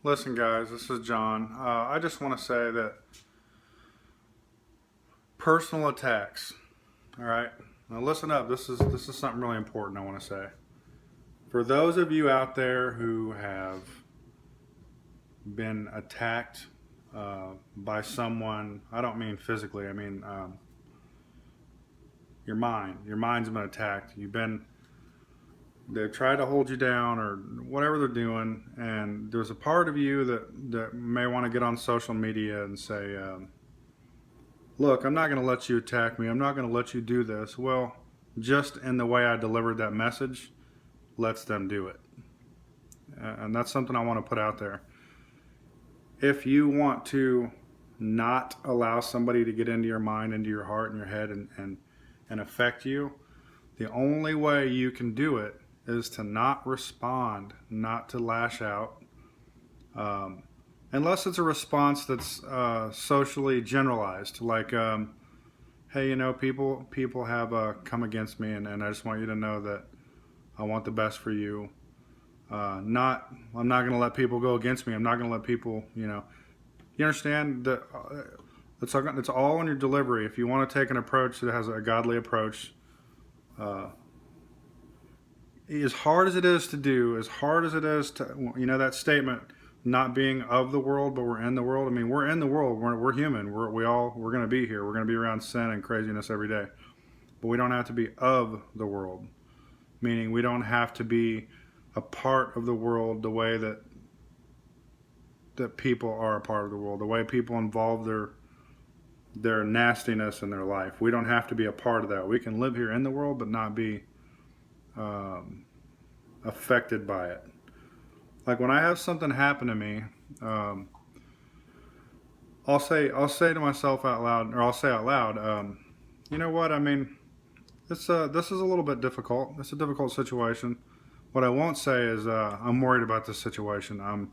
Listen, guys, this is John. I just want to say that personal attacks. All right, now listen up. This is something really important I want to say. For those of you out there who have been attacked by someone, I don't mean physically. I mean your mind. Your mind's been attacked. They've tried to hold you down or whatever they're doing, and there's a part of you that may want to get on social media and say, look, I'm not going to let you attack me. I'm not going to let you do this. Well, just in the way I delivered that message lets them do it. And that's something I want to put out there. If you want to not allow somebody to get into your mind, into your heart and your head and affect you, the only way you can do it is to not respond, not to lash out, unless it's a response that's socially generalized, like, hey, people have come against me, and I just want you to know that I want the best for you. I'm not going to let people go against me. I'm not going to let people, you understand that it's all in your delivery. If you want to take an approach that has a godly approach, as hard as it is to do, as hard as it is to, that statement, not being of the world, but we're in the world. I mean, we're in the world. We're human. We're going to be here. We're going to be around sin and craziness every day. But we don't have to be of the world, meaning we don't have to be a part of the world the way that people are a part of the world, the way people involve their nastiness in their life. We don't have to be a part of that. We can live here in the world, but not be affected by it. Like when I have something happen to me, I'll say to myself out loud, or I'll say out loud, you know what? I mean, this is a little bit difficult. It's a difficult situation. What I won't say is I'm worried about this situation. I'm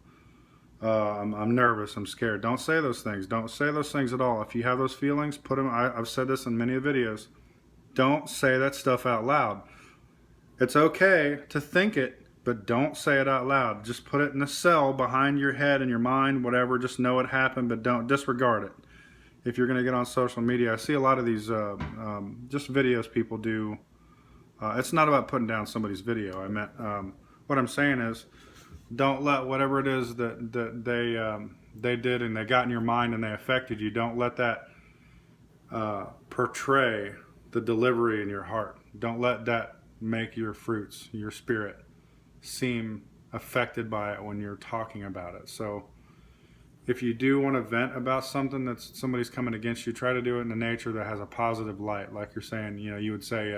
nervous. I'm scared. Don't say those things. Don't say those things at all. If you have those feelings, put them. I've said this in many videos. Don't say that stuff out loud. It's okay to think it, but don't say it out loud. Just put it in a cell behind your head and your mind, whatever. Just know it happened, but don't disregard it. If you're going to get on social media, I see a lot of these just videos people do. It's not about putting down somebody's video. I meant what I'm saying is, don't let whatever it is that they did and they got in your mind and they affected you. Don't let that portray the delivery in your heart. Don't let that make your fruits, your spirit, seem affected by it when you're talking about it. So if you do want to vent about something that somebody's coming against you, try to do it in a nature that has a positive light. Like you're saying, you would say,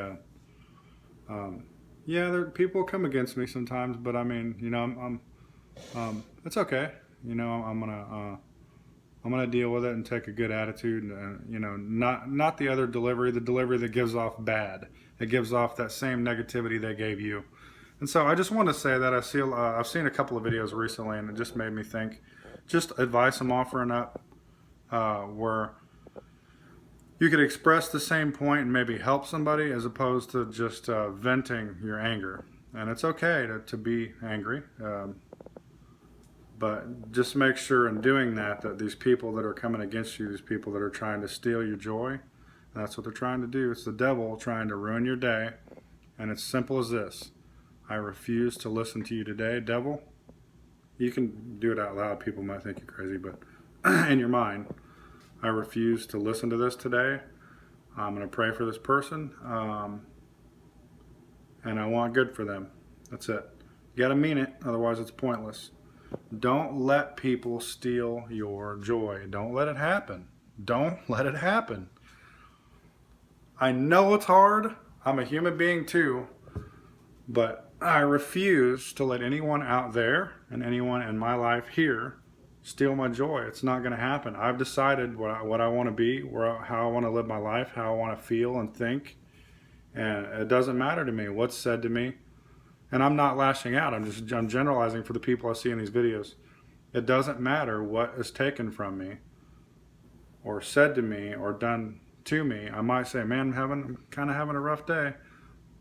yeah, people come against me sometimes, but I mean, it's okay. I'm gonna deal with it and take a good attitude. Not the other delivery, the delivery that gives off bad. It gives off that same negativity they gave you. And so I just want to say that I've seen a couple of videos recently, and it just made me think. Just advice I'm offering up, where you could express the same point and maybe help somebody, as opposed to just venting your anger. And it's okay to be angry. But just make sure in doing that these people that are coming against you, these people that are trying to steal your joy, that's what they're trying to do. It's the devil trying to ruin your day. And it's simple as this. I refuse to listen to you today, devil. You can do it out loud. People might think you're crazy, but in your mind, I refuse to listen to this today. I'm going to pray for this person, and I want good for them. That's it. You got to mean it, otherwise it's pointless. Don't let people steal your joy. Don't let it happen. Don't let it happen. I know it's hard. I'm a human being too, but I refuse to let anyone out there and anyone in my life here steal my joy. It's not going to happen. I've decided what I want to be, how I want to live my life, how I want to feel and think, and it doesn't matter to me what's said to me. And I'm not lashing out. I'm generalizing for the people I see in these videos. It doesn't matter what is taken from me or said to me or done to me. I might say, man, I'm kind of having a rough day,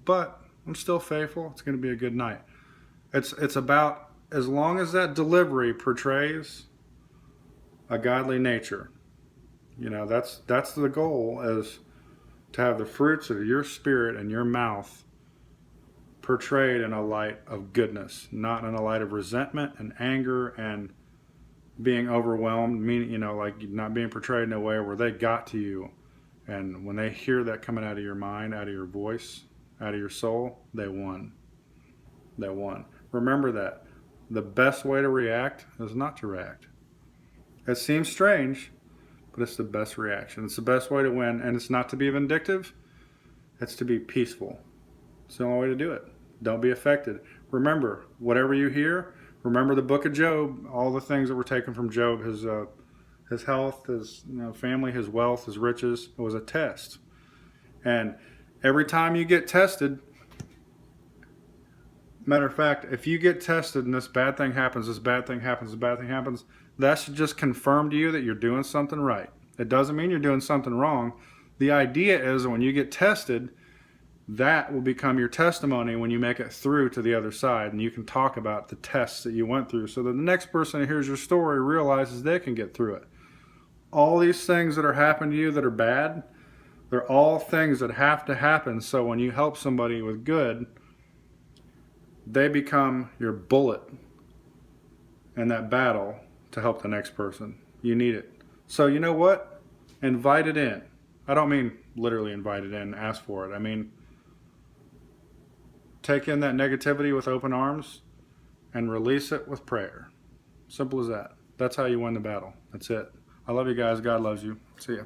but I'm still faithful. It's going to be a good night. It's about as long as that delivery portrays a godly nature, that's the goal, is to have the fruits of your spirit and your mouth portrayed in a light of goodness, not in a light of resentment and anger and being overwhelmed, meaning, like not being portrayed in a way where they got to you. And when they hear that coming out of your mind, out of your voice, out of your soul, they won. They won. Remember that. The best way to react is not to react. It seems strange, but it's the best reaction. It's the best way to win, and it's not to be vindictive. It's to be peaceful. It's the only way to do it. Don't be affected. Remember, whatever you hear, remember the book of Job, all the things that were taken from Job, his health, his family, his wealth, his riches. It was a test. And every time you get tested, matter of fact, if you get tested and this bad thing happens, this bad thing happens, this bad thing happens, that should just confirm to you that you're doing something right. It doesn't mean you're doing something wrong. The idea is that when you get tested, that will become your testimony when you make it through to the other side, and you can talk about the tests that you went through so that the next person who hears your story realizes they can get through it. All these things that are happening to you that are bad, they're all things that have to happen, so when you help somebody with good, they become your bullet in that battle to help the next person. You need it. So you know what? Invite it in. I don't mean literally invite it in, ask for it. I mean, take in that negativity with open arms and release it with prayer. Simple as that. That's how you win the battle. That's it. I love you guys. God loves you. See ya.